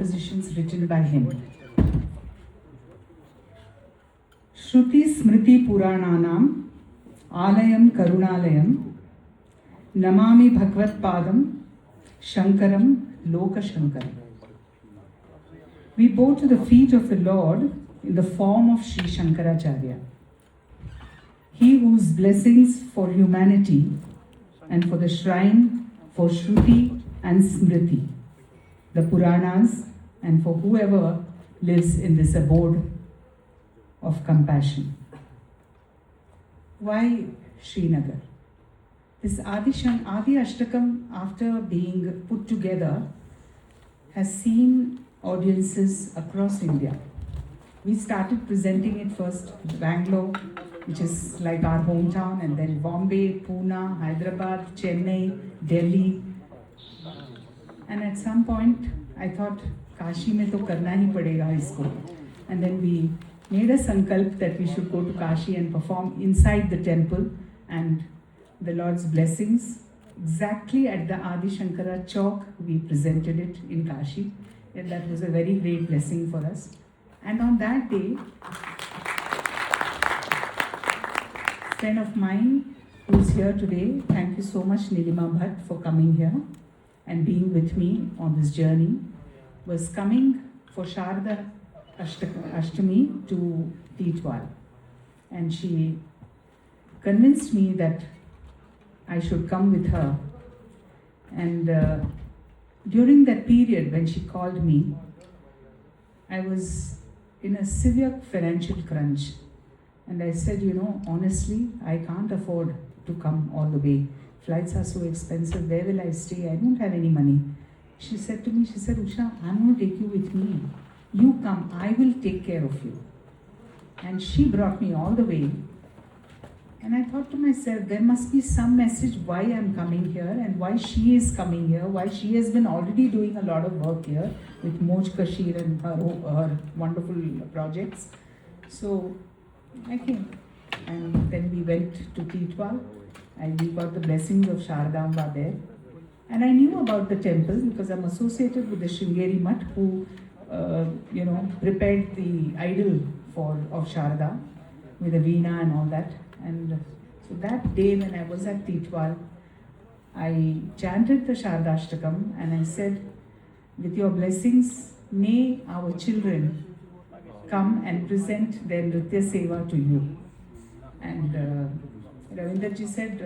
compositions written by him. Shruti Smriti Purananam Alayam Karunalayam Namami Bhagavad Padam Shankaram Loka Shankaram. We bow to the feet of the Lord in the form of Sri Shankaracharya. He whose blessings for humanity and for the shrine for Shruti and Smriti, the Puranas, and for whoever lives in this abode of compassion. Why Srinagar? This Adi Ashtakam, after being put together, has seen audiences across India. We started presenting it first in Bangalore, which is like our hometown, and then Bombay, Pune, Hyderabad, Chennai, Delhi. And at some point, I thought, Kashi mein to karna hi padega isko. And then we made a sankalp that we should go to Kashi and perform inside the temple, and the Lord's blessings. Exactly at the Adi Shankara Chowk, we presented it in Kashi. And that was a very great blessing for us. And on that day, a friend of mine who's here today, thank you so much Nilima Bhatt for coming here and being with me on this journey, was coming for Sharda Ashtami to Titwal. And she convinced me that I should come with her. And during that period when she called me, I was in a severe financial crunch. And I said, honestly, I can't afford to come all the way. Flights are so expensive. Where will I stay? I don't have any money. She said to me, Usha, I'm going to take you with me. You come, I will take care of you. And she brought me all the way. And I thought to myself, there must be some message why I'm coming here and why she is coming here, why she has been already doing a lot of work here with Moj Kashir and her wonderful projects. So I came, and then we went to Titwal, and we got the blessings of Sharadamba there. And I knew about the temple because I'm associated with the Sringeri Mutt who, prepared the idol of Sharada with a veena and all that. And so that day when I was at Titwal, I chanted the Shardashtakam and I said, with your blessings, may our children come and present their Nritya Seva to you. And Ravindraji said,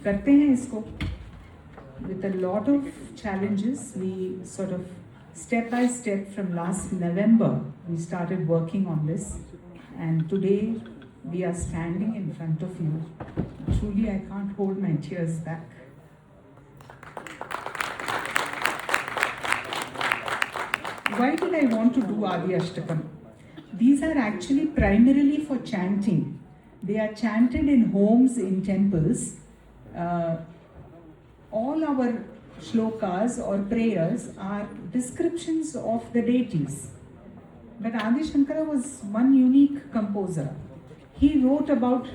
karte hain isko. With a lot of challenges, we sort of step by step from last November, we started working on this. And today, we are standing in front of you. Truly, I can't hold my tears back. Why did I want to do Adi Ashtakam? These are actually primarily for chanting. They are chanted in homes, in temples. All our shlokas or prayers are descriptions of the deities. But Adi Shankara was one unique composer. He wrote about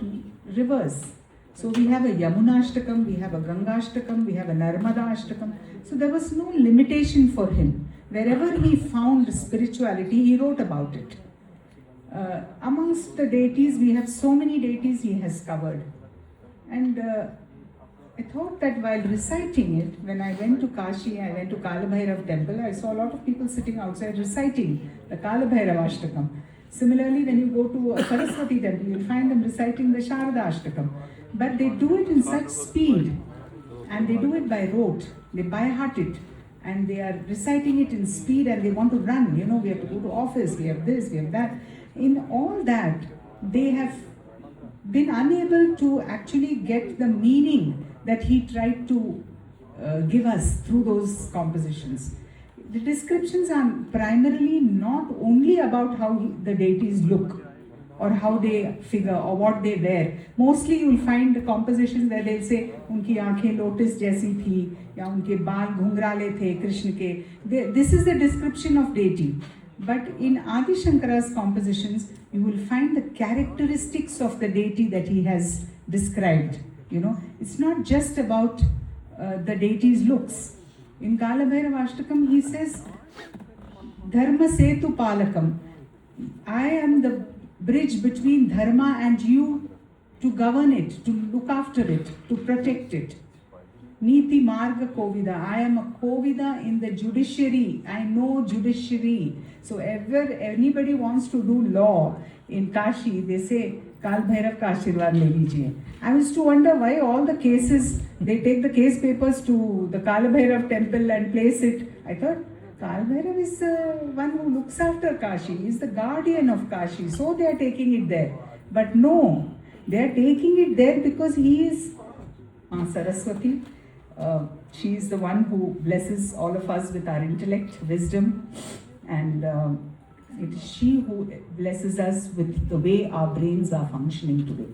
rivers. So we have a Yamuna Ashtakam, we have a Ganga Ashtakam, we have a Narmada Ashtakam. So there was no limitation for him. Wherever he found spirituality, he wrote about it. Amongst the deities, we have so many deities he has covered. And I thought that while reciting it, when I went to Kashi, I went to Kalabhairav temple, I saw a lot of people sitting outside reciting the Kalabhairav Ashtakam. Similarly, when you go to a Saraswati temple, you'll find them reciting the Sharada Ashtakam. But they do it in such speed, and they do it by rote, they by heart it, and they are reciting it in speed and they want to run. We have to go to office, we have this, we have that. In all that, they have been unable to actually get the meaning that he tried to give us through those compositions. The descriptions are primarily not only about how the deities look or how they figure or what they wear. Mostly you will find the compositions where they'll say, unki aankhein lotus jaisi thi, ya unke baal ghungrale the Krishna ke. This is the description of deity. But in Adi Shankara's compositions, you will find the characteristics of the deity that he has described. It's not just about the deity's looks. In Kalabhairav Ashtakam, he says, Dharma Setu Palakam. I am the bridge between Dharma and you to govern it, to look after it, to protect it. Niti Marga Kovida. I am a Kovida in the judiciary. I know judiciary. So ever anybody wants to do law in Kashi, they say, Kal Bhairav ka Ashirwad le lijiye. I used to wonder why all the cases, they take the case papers to the Kal Bhairav temple and place it. I thought, Kal Bhairav is the one who looks after Kashi. He is the guardian of Kashi. So they are taking it there. But no, they are taking it there because he is Saraswati. She is the one who blesses all of us with our intellect, wisdom, and it is she who blesses us with the way our brains are functioning today.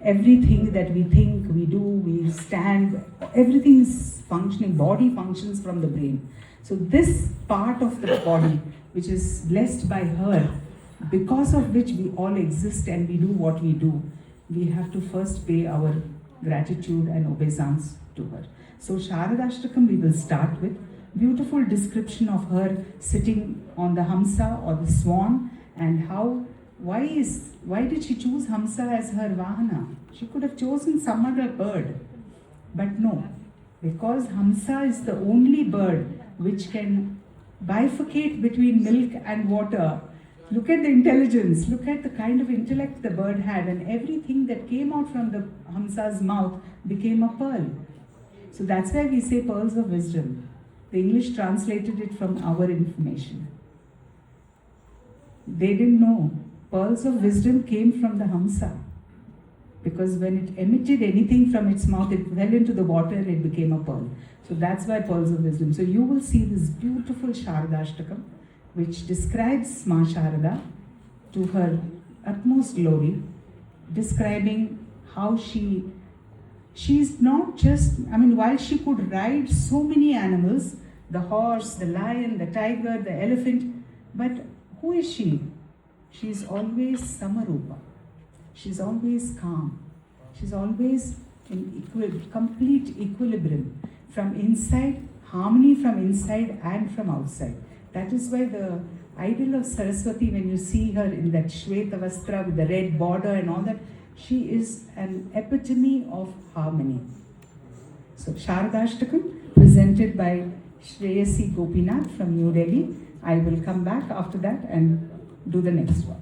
Everything that we think, we do, we stand, everything is functioning, body functions from the brain. So this part of the body, which is blessed by her, because of which we all exist and we do what we do, we have to first pay our gratitude and obeisance to her. So Sharadashtakam we will start with. Beautiful description of her sitting on the Hamsa or the swan, and why did she choose Hamsa as her Vahana? She could have chosen some other bird, but no, because Hamsa is the only bird which can bifurcate between milk and water. Look at the intelligence, look at the kind of intellect the bird had, and everything that came out from the Hamsa's mouth became a pearl. So that's why we say pearls of wisdom. The English translated it from our information. They didn't know. Pearls of wisdom came from the Hamsa. Because when it emitted anything from its mouth, it fell into the water and it became a pearl. So that's why pearls of wisdom. So you will see this beautiful Sharadashtakam, which describes Ma Sharada to her utmost glory, describing how she's not just, while she could ride so many animals, the horse, the lion, the tiger, the elephant, but who is she? She's always Samarupa. She's always calm. She's always in complete equilibrium. From inside, harmony from inside and from outside. That is why the idol of Saraswati, when you see her in that Shweta Vastra with the red border and all that, she is an epitome of harmony. So Sharadashtakam, presented by Shreyasi Gopinath from New Delhi. I will come back after that and do the next one.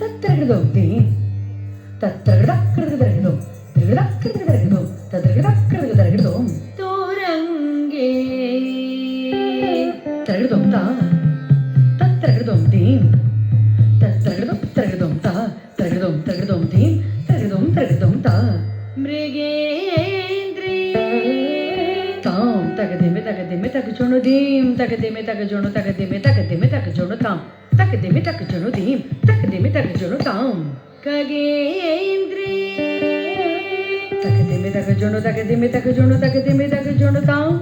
ತತ್ತರಗಿಡದಂ ತೀಂ ತತ್ತರಗಿಡಕ್ಕಿಡದರಗಿಡಂ ತಿರಗಿಡಕ್ಕಿಡದರಗಿಡಂ ತತ್ತರಗಿಡಕ್ಕಿಡದರಗಿಡಂ ತೋರಂಗೆ ತರಗಿಡದಂ ತಾ ತತ್ತರಗಿಡದಂ ತೀಂ ತತ್ತರಗಿಡದಂ ತರಗಿಡದಂ ತಾ ತರಗಿಡದಂ ತರಗಿಡದಂ ತೀಂ ತರಗಿಡದಂ ತರಗಿಡದಂ ತಾ ಮೃಗೇಂದ್ರೇ ತಾಂ ತಗದಿಮೆ ತಗದಿಮೆ ತಗಜೋಣು ದೀಂ ತಗದಿಮೆ ತಗಜೋಣು ತಗದಿಮೆ ತಗದಿಮೆ ತಗಜೋಣು ತಾಂ ತಗದಿಮೆ ತಗಜೋಣು ದೀಂ ತಗದಿಮೆ ತಗಜೋಣು ತಾಂ ಖಗೇಂದ್ರೇ ತಗದಿಮೆ ತಗಜೋಣು ತಗದಿಮೆ ತಗಜೋಣು ತಗದಿಮೆ ತಗಜೋಣು ತಾಂ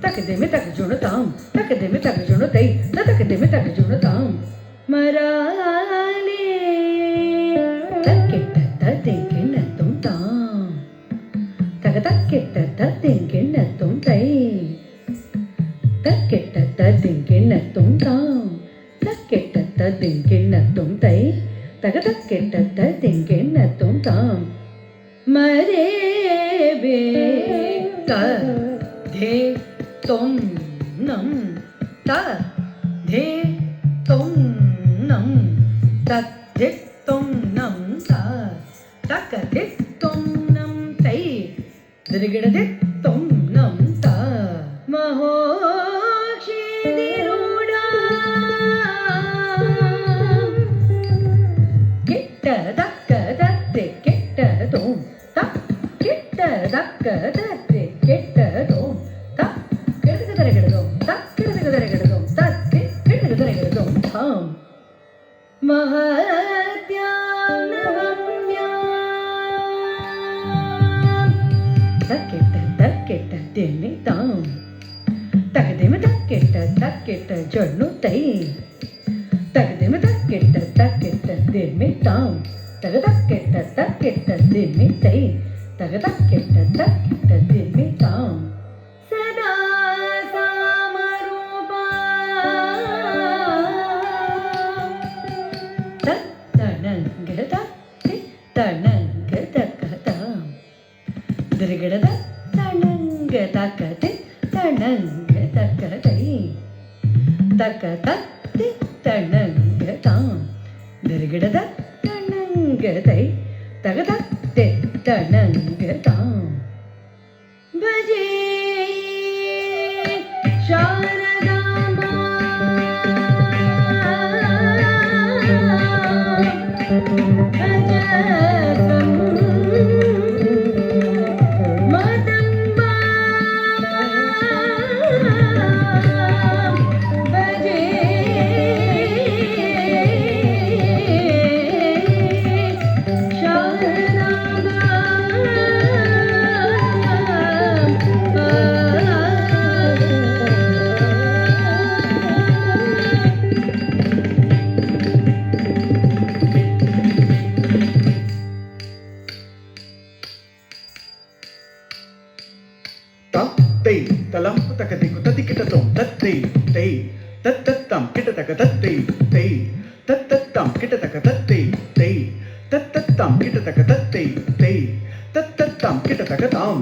ತಗದಿಮೆ ತಗಜೋಣು ತಾಂ ತಗದಿಮೆ ತಗಜೋಣು ತೈ ತಗದಿಮೆ ತಗಜೋಣು ತಾಂ ಮರಾಲೇ ತಕ್ಕೆಟ್ಟ ತದಿಂಗೆಣ್ಣತ್ತುಂ ತಾಂ ತಗದಕ್ಕೆಟ್ಟ ತದಿಂಗೆಣ್ಣತ್ತುಂ ತೈ ತಕ್ಕೆಟ್ಟ ತದಿಂಗೆಣ್ಣತ್ತುಂ ತಾಂ ತಕ್ಕೆಟ್ಟ ತದಿಂಗೆಣ್ಣತ್ತುಂ ತೈ ತಗದಕ್ಕೆಟ್ಟ ತದಿಂಗೆಣ್ಣತ್ತುಂ ತಾಂ ಮರೇಬೇ ತ ಧೇ ತೊಂ ನಂ ತ ಧೇ ತೊಂ ನಂ ತತ್ ಧೇ ತೊಂ ನಂ ತ ತಕ ಧೇ ತೊಂ ನಂ ತೈ ದಿರಿಗಿಡದೆ ತೊಂ ನಂ ತ ಮಹೋಕ್ಷಿದಿರೂಢ ಕೆಟ್ಟ ದಕ್ಕ ದತ್ತೆ ಕೆಟ್ಟ ತೋಂ ತ ಕೆಟ್ಟ ದಕ್ಕ ದತ್ತೆ ಕೆಟ್ಟ ತೋಂ ತ ಕೆಡದರೆಗಿಡದೋಂ ತ ಕೆಡದರೆಗಿಡದೋಂ ತ ಕೆಡದರೆಗಿಡದೋಂ ಥಾಂ ಮಹತ್ಯಾಂ ನವಮ್ಯಾಂ ತಕ್ಕೆಟ್ಟ ತಕ್ಕೆಟ್ಟ ತೆಮ್ಮೆ ತಾಂ ತಗದೆಮೆ ತಕ್ಕೆಟ್ಟ ಜೊಣ್ಣು ತೈ ತಗದೆಮೆ ತಕ್ಕೆಟ್ಟ ತೆಮ್ಮೆ ತಾಂ ತಗದಕ್ಕೆಟ್ಟ ತೆಮ್ಮೆ ತೈ ತಗದಕ್ಕೆಟ್ಟ ತೆಮ್ಮೆ ತಾಂ ಸದಾ ಸಾಮರೂಪ ತಣಂಗದ ತಣಂಗದ ಕಥಾಂ ದಿರಿಗಿಡದ ತಣಂಗದ ಕತೆ ತಣಂಗದ ಕಥೈ ತಕ ತತ್ತೆ ತಣಂಗತಾಂ ದಿರಿಗಿಡದ ತಣಂಗತೈ ತಗದತ್ತೆ ತಣಂಗತಾಂ ಭಜೆ ಶಾರದಾಂಬ ಅಜಸಂ ಮದಂಬ ಭಜೆ ತೈ ತಲಂ ತಕದಿಕು ತದಿಕಿಟತೋಂ ತತ್ತೈ ತೈ ತತ್ತತ್ತಂ ಕಿಟತಕ ತತ್ತೈ ತೈ ತತ್ತತ್ತಂ ಕಿಟತಕ ತತ್ತೈ ತೈ ತತ್ತತ್ತಂ ಕಿಟತಕ ತತ್ತೈ ತೈ ತತ್ತತ್ತಂ ಕಿಟತಕ ತಾಂ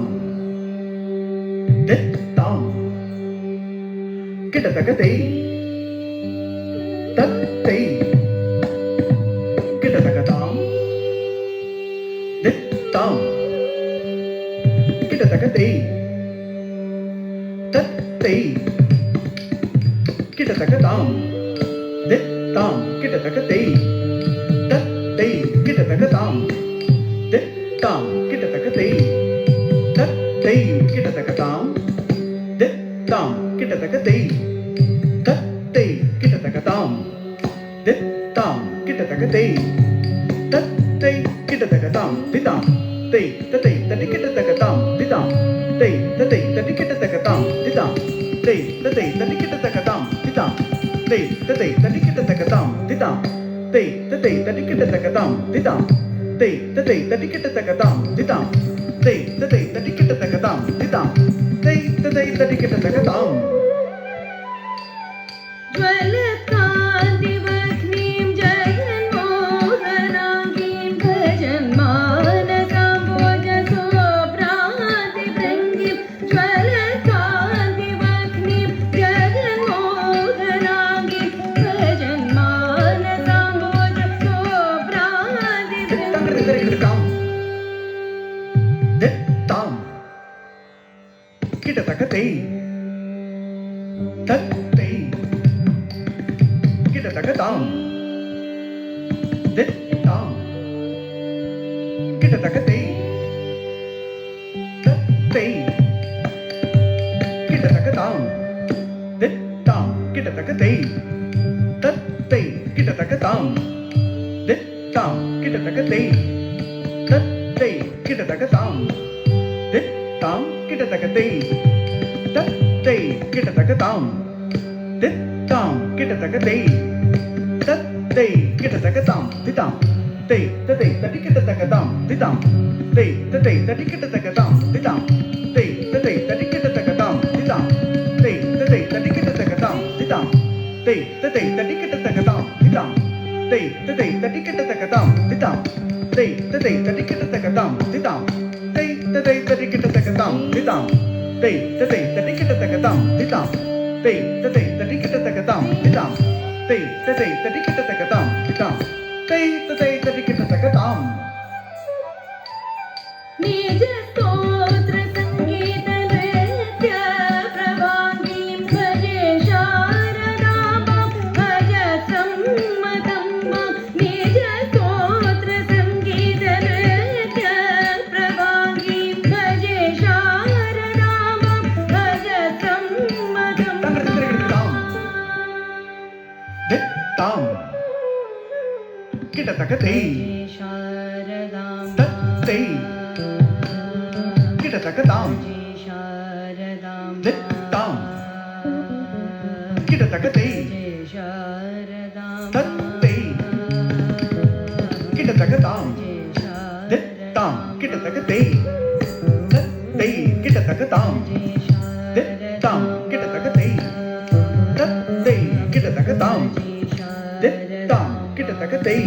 ದತ್ತಾಂ ಕಿಟತಕ ತೈ ತತ್ತೈ ಕಿಟತಕ ತಾಂ ದತ್ತಾಂ ಕಿಟತಕ ತೈ ತತ್ತೈ ಕಿಟತಕ ತಾಂ ದತ್ತಾಂ ಕಿಟತಕ ತೈ ತತ್ತೈ ಕಿಟತಕ ತಾಂ ದತ್ತಾಂ ಕಿಟತಕ ತೈ ತತ್ತೈ ಕಿಟತಕ ತಾಂ ದತ್ತಾಂ ಕಿಟತಕ ತೈ ತತ್ತೈ ಕಿಟತಕ ತಾಂ ದತ್ತಾಂ ಕಿಟತಕ ತೈ ತತ್ತೈ ಕಿಟತಕ ತಾಂ ದಿತಾಂ ತೈ ತತೈ ತಟಿ ಕಿಟತಕ ತಾಂ ದಿತಾಂ ತೈ ತತೈ ತಟಿ ಕಿಟತಕ ತಾಂ ದಿತಾಂ ತೈ ತತೈ ತಟಿ ಕಿಟತಕ ತಾಂ ದಿತಾಂ ತೈ ತತೈ ತಟಿ ಕಿಟತಕ ತಾಂ ದಿತಾಂ ತೈ ತತೈ ತಟಿ ಕಿಟತಕ ತಾಂ ದಿತಾಂ ತೈ ತತೈ ತಟಿ ಕಿಟತಕ ತಾಂ ದಿತಾಂ ತೈ ತತೈ ತಟಿ ಕಿಟತಕ ತಾಂ ದಿತಾಂ ತೈ ತತೈ ತಟಿ ಕಿಟತಕ ತಾಂ ಜ್ವಲಕಾಂತಿವಹ್ನೀಂ ಜಗನ್ಮೋಹನಾಂಗೀಂ ಭಜನ್ಮಾನಸಾಂಬೋಜಸೋಭ್ರಾಂತಿಭೃಂಗೀಂ ಜ್ವಲಕಾಂತಿವಹ್ನೀಂ ಜಗನ್ಮೋಹನಾಂಗೀಂ ಭಜನ್ಮಾನಸಾಂಬೋಜಸೋಭ್ರಾಂತಿಭೃಂಗೀಂ dit tam kita taka tei tat tei kita taka tam dit tam kita taka tei tat tei kita taka tam dit tam kita taka tei tat tei kita taka tam dit tam kita taka tei tat tei kita taka tam dit tam kita taka tei tat tei kita taka tam ditam tei tei tadi kita taka tam ditam tei tei tadi kita taka tam ditam tei tei tadi kita taka tam ditam tei tei tadi kita taka tam ditam tei tei tadi kita taka tam ditam tei tei tadi kita taka tam ditam tei tei tadi kita taka tam ditam tei tei tadi kita taka tam ditam tei tei tadi kita taka tam ditam tei tei tadi kita taka tam ditam tei tei tadi kita taka tam ditam tei tei tadi kita taka tam निज स्तोत्र संगीत नृत्य प्रवाङ्गीं भजे शारदाम्बां भज सम्मतम्बां निज स्तोत्र संगीत नृत्य प्रवाङ्गीं भजे शारदाम्बां भज सम्मतम्बां dit tam kita taka tei tat tei kita taka tam dit tam kita taka tei tat tei kita taka tam dit tam kita taka tei tat tei kita taka tam dit tam kita taka tei tat tei kita taka tam dit tam kita taka tei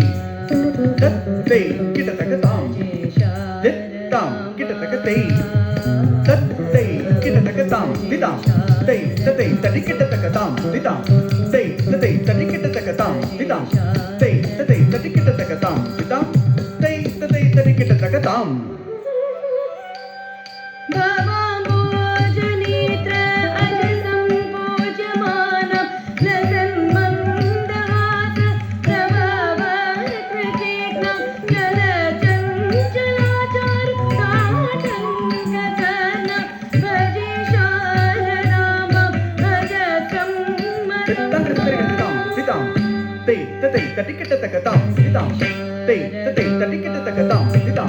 tat tei kita taka tam dit tam kita taka tei tat tei kita taka tam ditam tei tei tadi kita taka tam ditam tei tei tadi kita taka tam ditam tei tei tadi kita taka tam ditam tei tei tadi kita taka tam भवभोजनेत्र अज सम्भोजमानं लसन्मन्दहास प्रभवकृचेक्नं चलचञ्चलाचारुताटङ्ककर्णं भजे शारदाम्बां भज सम्मतम्बां ditam tei tei tadi kita taka tam ditam tei tei tadi kita taka tam ditam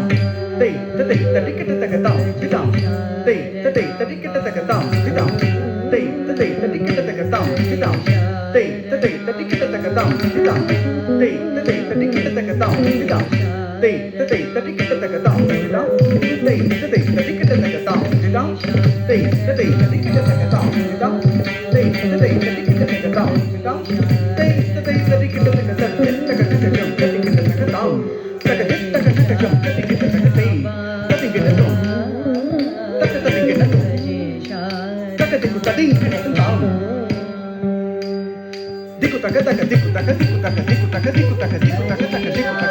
tei tei tadi kita taka tam ditam tei tei tadi kita taka tam ditam tei tei tadi kita taka tam ditam tei tei tadi kita taka tam ditam tei tei tadi kita taka tam ditam tei tei tadi kita taka tam ditam tei tei tadi kita taka tam ditam tei tei tadi kita taka tam ditam tei tei tadi kita taka tam ditam tei tei tadi kita taka tam taka taka jam tadi kita taka tam taka taka taka jam tadi kita taka tei tadi kita dong taka tadi kita dong taka diku tadi kita tam diku taka taka diku taka diku taka diku taka diku taka diku taka taka diku taka